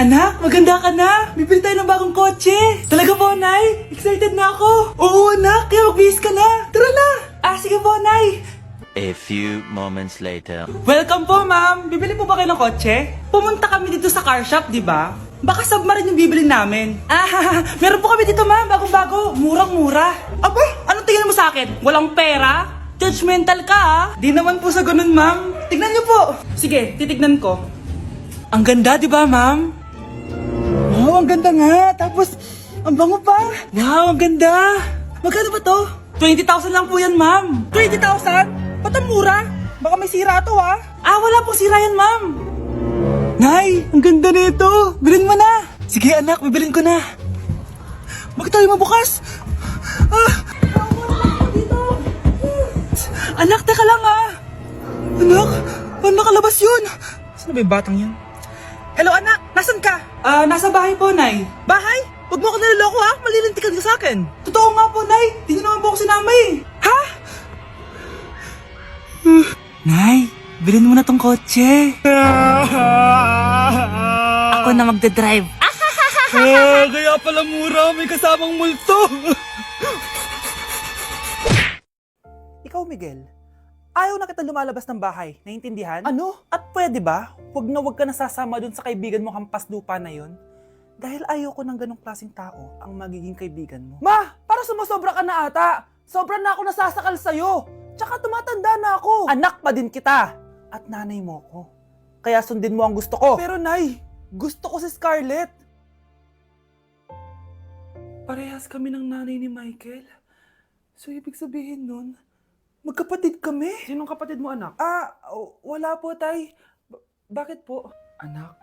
Anak, maganda ka na. Bibili tayo ng bagong kotse. Talaga po, Nay? Excited na ako. Oo, anak. Kaya magbihis ka na. Tara na. Sige po, Nay. A few moments later. Welcome po, ma'am. Bibili po ba kayo ng kotse? Pumunta kami dito sa car shop, di ba? Baka submarine yung bibili namin. Meron po kami dito, ma'am. Bagong-bago. Murang-mura. Aba, anong tingin mo sa akin? Walang pera? Judgmental ka, ah. Di naman po sa ganun, ma'am. Tignan niyo po. Sige, titignan ko. Ang ganda, di ba, ma'am? Wow, ang ganda nga. Tapos, ang bango pa. Wow, ang ganda. Magkano ba to? 20,000 lang po yan, ma'am. 20,000? Ba't ang mura? Baka may sira to, ah. Wala pong sira yan, ma'am. Nay, ang ganda nito. Bilhin mo na. Sige, anak, bibilin ko na. Bakit tayo mabukas? Anak, teka lang, ah. Anak, paano nakalabas yun? Saan ba yung batang yun? Hello, anak. Nasaan ka? Nasa bahay po, Nay. Bahay? Huwag mo ako naloloko, ha? Malilintikan ka sa akin. Totoo nga po, Nay. Di niyo naman po ako sinama, eh. Ha? Nay, bilhin mo na tong kotse. Ako na magdadrive. Kaya pala mura. May kasamang multo. Ikaw, Miguel. Ayaw na kita lumalabas ng bahay. Naiintindihan? Ano? At pwede ba? Huwag ka nasasama dun sa kaibigan mo hampas lupa na yon. Dahil ayaw ko ng ganong klaseng tao ang magiging kaibigan mo. Ma! Para sumusobra ka na ata! Sobra na ako nasasakal sa'yo! Tsaka tumatanda na ako! Anak pa din kita! At nanay mo ko. Kaya sundin mo ang gusto ko. Pero Nay, gusto ko si Scarlett. Parehas kami ng nanay ni Michael. So ibig sabihin nun, magkapatid kami? Sinong kapatid mo, anak? Wala po, Tay. Bakit po? Anak,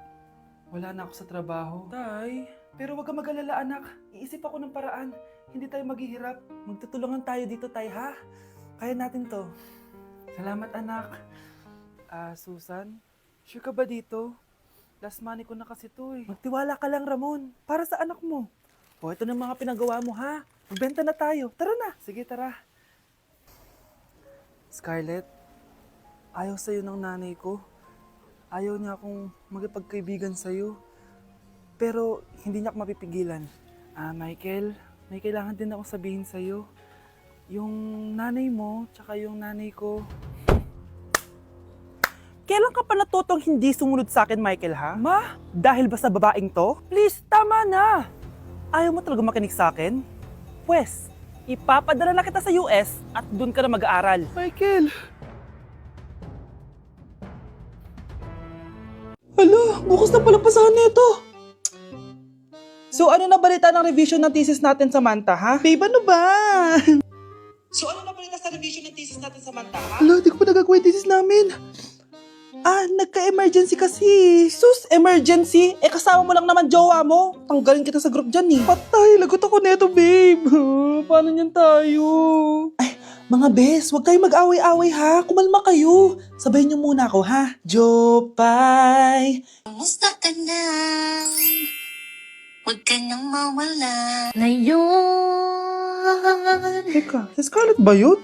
wala na ako sa trabaho. Tay, pero wag ka mag-alala, anak. Iisip ako ng paraan. Hindi tayo maghihirap. Magtutulungan tayo dito, Tay, ha? Kaya natin to. Salamat, anak. Susan, sure ka ba dito? Last money ko na kasi to, eh. Magtiwala ka lang, Ramon. Para sa anak mo. O, ito na mga pinagawa mo, ha? Magbenta na tayo. Tara na. Sige, tara. Scarlett, ayaw sa'yo ng nanay ko. Ayaw niya akong magipagkaibigan sa'yo. Pero hindi niya ako mapipigilan. Michael, may kailangan din akong sabihin sa'yo. Yung nanay mo, tsaka yung nanay ko. Kailan ka pa natutong hindi sumunod sa akin, Michael, ha? Ma, dahil ba sa babaeng to? Please, tama na! Ayaw mo talaga makinig sa akin? Pwes, ipapadala na kita sa US at doon ka na mag-aaral. Michael! Hala, bukas na palang pasahan nito. So ano na balita ng revision ng thesis natin, Samantha, ha? Babe, ano ba? So ano na balita sa revision ng thesis natin, Samantha, ha? Hala, di ko pa nagagawa yung thesis namin. Nagka-emergency kasi. Sus, emergency? Kasama mo lang naman jowa mo. Tanggalin kita sa group dyan, eh. Patay, lagot ako neto, babe. Paano niyan tayo? Ay, mga bes, huwag kayong mag-away-away, ha? Kumalma kayo. Sabayin niyo muna ako, ha? Jopay. Kumusta ka na? Huwag ka nang mawala. Ngayon. Teka, si Scarlett ba yun?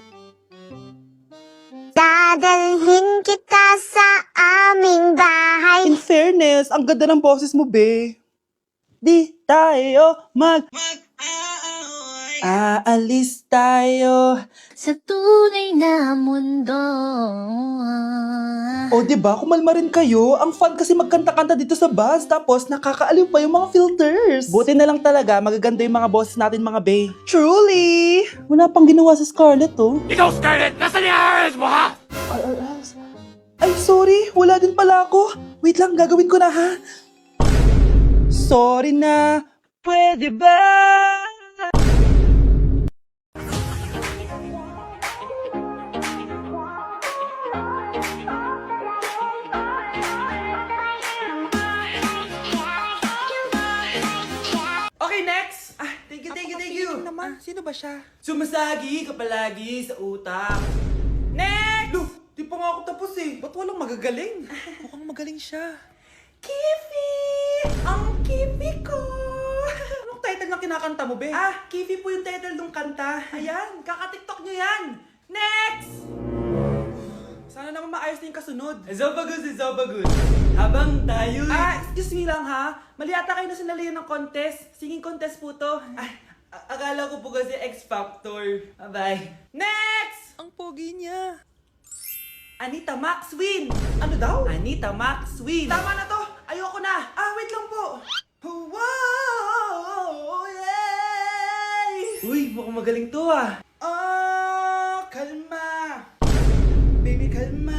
Dadalhin kita sa aming bahay. In fairness, ang ganda ng boses mo, be. Di tayo aalis tayo. Sa tunay na mundo. O, diba? Kumalma rin kayo. Ang fun kasi magkanta-kanta dito sa bus. Tapos, nakakaaliw pa yung mga filters. Buti na lang talaga, magaganda yung mga boses natin, mga bay. Truly! Wala pang ginawa sa Scarlett, oh. Ikaw, Scarlett! Nasaan yung RS mo, ha? Ay, sorry. Wala din pala ako. Wait lang, gagawin ko na, ha? Sorry na. Pwede ba? Okay, next! Thank you. Naman. Sino ba siya? Sumasagi ka palagi sa utak. Next! Look, di pa nga ako tapos eh. Ba't walang magagaling? Mukhang magaling siya. Kifi! Ang Kifi ko! Anong title ng kinakanta mo, be? Kifi po yung title ng kanta. Ayan, kaka-tiktok nyo yan. Next! Sana naman maayos na yung kasunod. Zobagus. Habang tayo... excuse me lang ha. Mali ata kayo na sinalihan ng contest. Singing contest po to. Ay, akala ko po kasi X Factor. Bye-bye. Next! Ang pogi niya. Anita Maxwin. Ano daw? Anita Maxwin. Tama na to. Ayoko na. Wait lang po. Wow! Yay! Uy, mukhang magaling to kalma. Baby, kalma.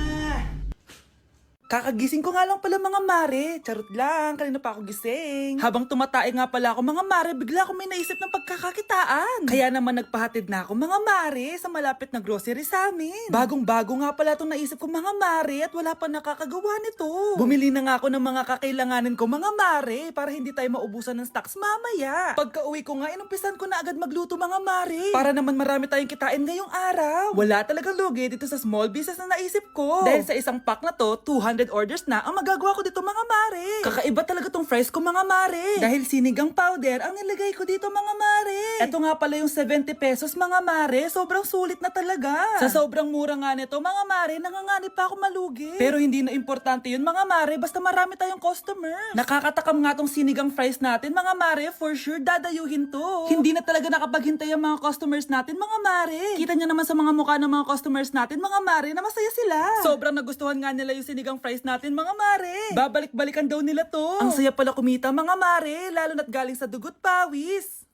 Kakagising ko nga lang pala mga mare. Charot lang, kanina pa ako gising. Habang tumatae nga pala ako mga mare, bigla ako may naisip ng pagkakakitaan. Kaya naman nagpahatid na ako mga mare sa malapit na grocery sa amin. Bagong-bago nga pala itong naisip ko mga mare at wala pa nakakagawa nito. Bumili na nga ako ng mga kakailanganin ko mga mare para hindi tayo maubusan ng stocks mamaya. Pagka uwi ko nga, inumpisan ko na agad magluto mga mare. Para naman marami tayong kitain ngayong araw. Wala talagang lugi dito sa small business na naisip ko. Dahil sa isang pack na to, 200 orders na ang magagawa ko dito mga mare. Kakaiba talaga tong fries ko mga mare. Dahil sinigang powder ang nilagay ko dito mga mare. Ito nga pala yung 70 pesos mga mare. Sobrang sulit na talaga. Sa sobrang mura nga nito mga mare, nanganganib pa ako malugi. Pero hindi na importante yun mga mare, basta marami tayong customers. Nakakatakam nga tong sinigang fries natin mga mare, for sure dadayuhin to. Hindi na talaga nakapaghintay ang mga customers natin mga mare. Kita niya naman sa mga mukha ng mga customers natin mga mare na masaya sila. Sobrang nagustuhan nga nila yung sinigang fries natin mga mare. Babalik-balikan daw nila to. Ang saya pala kumita mga mare, lalo na't galing sa dugot pawis.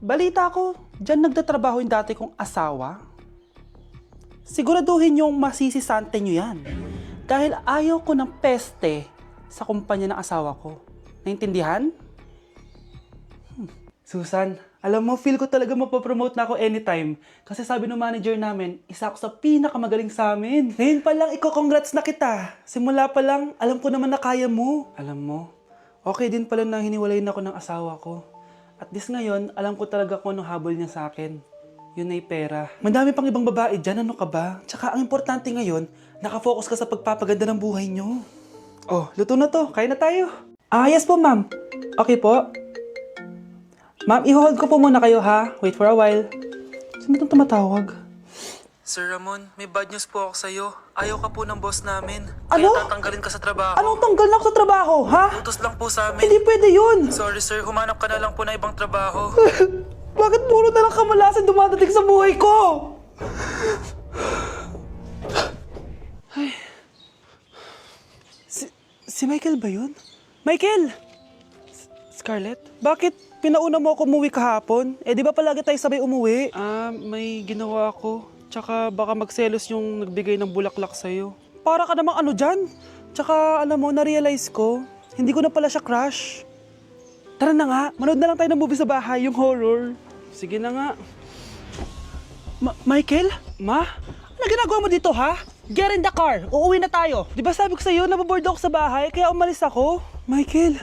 Balita ko, dyan nagtatrabaho yung dati kong asawa. Siguraduhin yung masisisante nyo yan. Dahil ayaw ko ng peste sa kumpanya ng asawa ko. Naintindihan? Susan, alam mo, feel ko talaga mapapromote na ako anytime. Kasi sabi ng manager namin, isa ako sa pinakamagaling sa amin. Ngayon pa lang, congrats na kita. Simula pa lang, alam ko naman na kaya mo. Alam mo, okay din pala na hiniwalayin ako ng asawa ko. At least ngayon, alam ko talaga kung anong habol niya sa akin. Yun ay pera. Madami pang ibang babae dyan, ano ka ba? Tsaka ang importante ngayon, nakafocus ka sa pagpapaganda ng buhay nyo. Oh, luto na to. Kain na tayo. Yes po, ma'am. Okay po. Ma'am, i-hold ko po muna kayo ha. Wait for a while. Sino itong tumatawag? Sir Ramon, may bad news po ako sa'yo. Ayaw ka po ng boss namin. Ano? Kaya tatanggalin ka sa trabaho. Anong tanggal na ako sa trabaho, ha? Utos lang po sa amin. Hindi pwede yun. Sorry sir, humanap ka na lang po ng ibang trabaho. Bakit puro na lang kamalasan dumadating sa buhay ko? Ay. Si Michael ba yun? Michael! Scarlett, bakit pinauna mo ako umuwi kahapon? Di ba palagi tayo sabay umuwi? May ginawa ako. Tsaka baka magselos yung nagbigay ng bulaklak sa'yo. Para ka namang ano dyan? Tsaka alam mo, na-realize ko, hindi ko na pala siya crush. Tara na nga, manood na lang tayo ng movie sa bahay, yung horror. Sige na nga. Michael? Ma? Ano ginagawa mo dito ha? Get in the car, uuwi na tayo. Di ba sabi ko sa'yo, nababoard ako sa bahay, kaya umalis ako? Michael,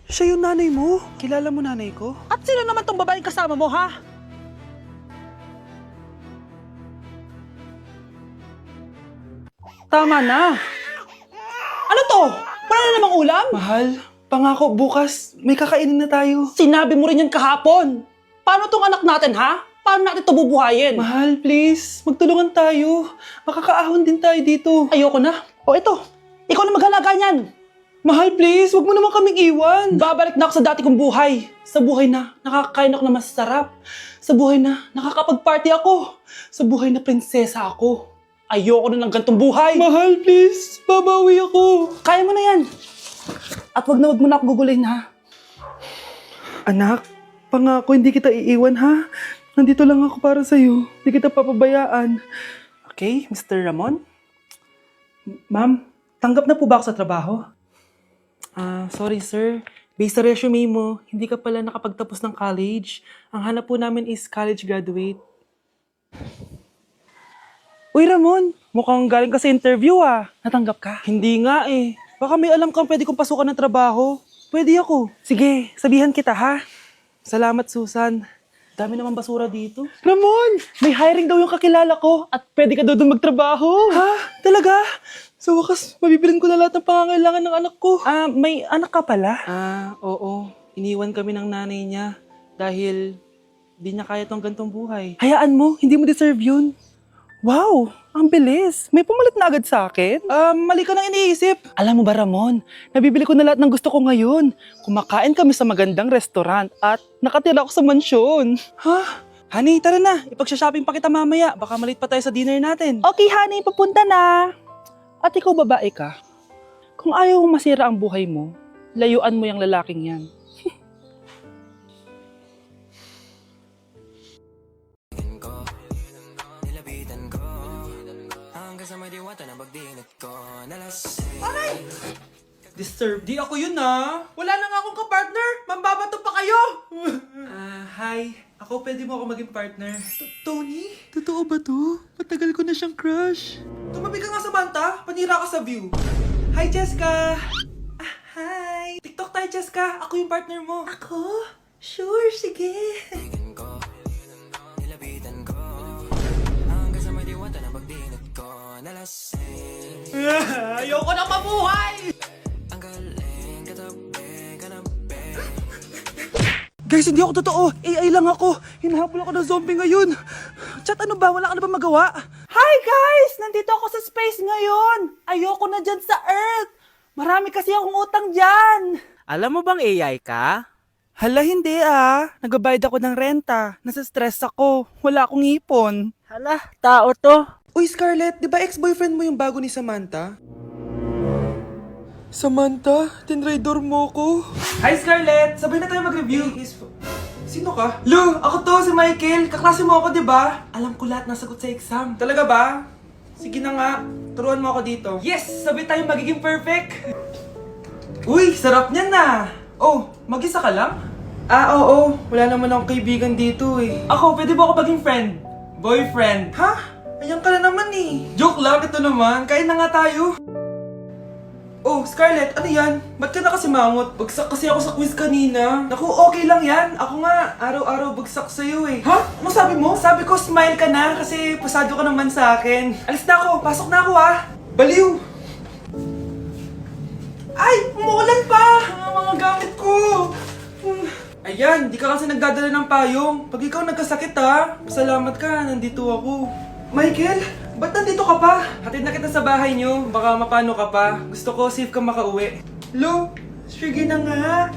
siya yung nanay mo. Kilala mo nanay ko? At sino naman tong babaeng kasama mo, ha? Tama na. Ano to? Wala na namang ulam? Mahal, pangako bukas may kakainin na tayo. Sinabi mo rin yan kahapon. Paano tong anak natin, ha? Paano natin ito bubuhayin? Mahal, please. Magtulungan tayo. Makakaahon din tayo dito. Ayoko na. O ito, ikaw na maghalaga niyan. Mahal, please. Huwag mo naman kaming iwan. Babalik na ako sa dati kong buhay. Sa buhay na nakakain ako na masarap. Sa buhay na nakakapag-party ako. Sa buhay na prinsesa ako. Ayoko na ng gantong buhay. Mahal, please. Babawi ako. Kaya mo na yan. At wag na ako gugulayin, ha? Anak, pangako hindi kita iiwan, ha? Nandito lang ako para sa'yo. Hindi kita papabayaan. Okay, Mr. Ramon? Ma'am, tanggap na po ba ako sa trabaho? Sorry sir. Based sa resume mo, hindi ka pala nakapagtapos ng college. Ang hanap po namin is college graduate. Uy Ramon, mukhang galing ka sa interview ah. Natanggap ka? Hindi nga eh. Baka may alam kang pwede kong pasukan ng trabaho. Pwede ako. Sige, sabihan kita ha. Salamat Susan. Dami naman basura dito. Ramon, may hiring daw yung kakilala ko at pwede ka daw doon magtrabaho. Ha? Talaga? Sa wakas, mabibilin ko na lahat ng pangangailangan ng anak ko. May anak ka pala? Oo. Iniwan kami ng nanay niya dahil di niya kaya tong gantong buhay. Hayaan mo, hindi mo deserve yun. Wow, ang bilis. May pumalit na agad sa akin. Mali ka nang iniisip. Alam mo ba, Ramon, nabibili ko na lahat ng gusto ko ngayon. Kumakain kami sa magandang restaurant at nakatira ako sa mansyon. Ha? Honey, tara na. Ipag-shopping pa kita mamaya. Baka malate pa tayo sa dinner natin. Okay, honey, papunta na. At ikaw, babae ka. Kung ayaw mong masira ang buhay mo, layuan mo yung lalaking yan. Disturb. Di ako yun Wala na nga akong kapartner. Mambabato pa kayo. Hi. Ako, pwede mo ako maging partner. Tony? Totoo ba to? Matagal ko na siyang crush. Tumabi ka nga sa Manta. Panira ka sa view. Hi, Jessica. Hi. TikTok tayo, Jessica. Ako yung partner mo. Ako? Sure, sige. Ayoko na mabuhay! Guys, hindi ako totoo. AI lang ako. Hinahabol ako ng zombie ngayon. Chat, ano ba? Wala ka na ba magawa? Hi guys! Nandito ako sa space ngayon. Ayoko na dyan sa Earth. Marami kasi akong utang dyan. Alam mo bang AI ka? Hala, hindi Nagbabayad ako ng renta. Nasa stress ako. Wala akong ipon. Hala, tao to. Uy, Scarlett, di ba ex-boyfriend mo yung bago ni Samantha? Samantha, tinraidor mo ko. Hi, Scarlett! Sabay na tayo mag-review. Sino ka? Lu, ako to, si Michael. Kaklase mo ako, di ba? Alam ko lahat ng sagot sa exam. Talaga ba? Sige na nga, turuan mo ako dito. Yes! Sabay tayo magiging perfect! Uy, sarap niyan Oh, mag-isa ka lang? Oo. Wala naman akong kaibigan dito Ako, pwede ba ako maging friend? Boyfriend? Ha? Ayan ka na naman Joke lang, ito naman. Kain na nga tayo. Oh, Scarlett, ano yan? Ba't ka na kasi mangot? Bagsak kasi ako sa quiz kanina. Naku, okay lang yan. Ako nga, araw-araw bagsak sa'yo Ha? Ano sabi mo? Sabi ko, smile ka na kasi pasado ka naman sa akin. Alis na ako, pasok na ako Baliw! Ay, umuulan pa! Ang mga gamit ko! Ayan, di ka kasi nagdadala ng payong. Pag ikaw nagkasakit pasalamat ka, nandito ako. Michael, ba't nandito ka pa? Hatid na kita sa bahay niyo, baka mapano ka pa. Gusto ko safe ka makauwi. Lo, sige na nga.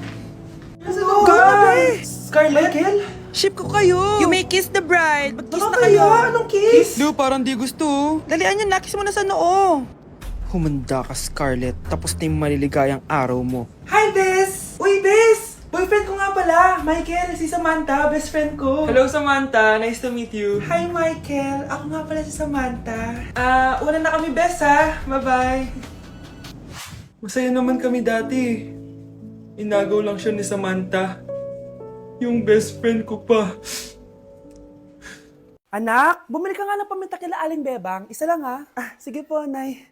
Nasa loob ka? Scarlett? Michael? Ship ko kayo. You may kiss the bride. Mag-kiss na Kaya, kayo. anong kiss? Lo, parang di gusto. Dalian yun, nakis mo na sa noo. Humanda ka, Scarlett. Tapos na yung maliligayang araw mo. Hi, Bes! Uy, Bes! Boyfriend ko nga pala, Michael, si Samantha, best friend ko. Hello, Samantha. Nice to meet you. Hi, Michael. Ako nga pala si Samantha. Una na kami, Bes, Bye-bye. Masaya naman kami dati. Inagaw lang siya ni Samantha. Yung best friend ko pa. Anak, bumili ka nga ng paminta kila Aling Bebang. Isa lang sige po, Nay.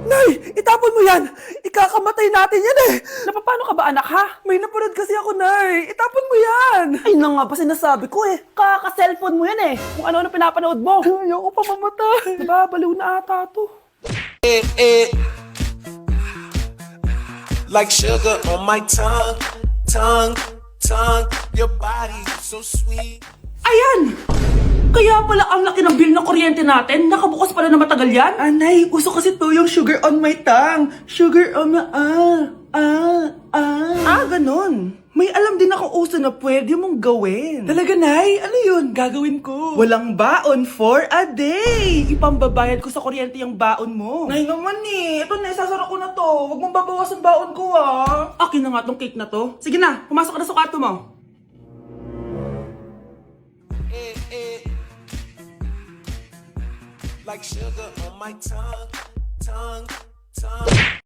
Nay, itapon mo yan! Ikakamatay natin yan Napapano ka ba, anak, May napanood kasi ako, Nay. Itapon mo yan! Ay, na nga ba sinasabi ko Kaka-cellphone mo yan Kung ano-ano pinapanood mo. Ayoko pa mamatay. Diba, baliw na ata to. Like sugar on my tongue, your body so sweet. Ayan! Kaya pala ang laki ng bill ng kuryente natin. Nakabukas pala na matagal yan. Anay, uso kasi to yung sugar on my tongue. Sugar on my... ganun. May alam din ako uso na pwede mong gawin. Talaga, Nay? Ano yun? Gagawin ko. Walang baon for a day. Ipambabayad ko sa kuryente yung baon mo. Nay naman Ito na, isasara ko na to. Huwag mong babawasan baon ko Akin na nga tong cake na to. Sige na, pumasok ka na sa kwarto mo. Like sugar on my tongue.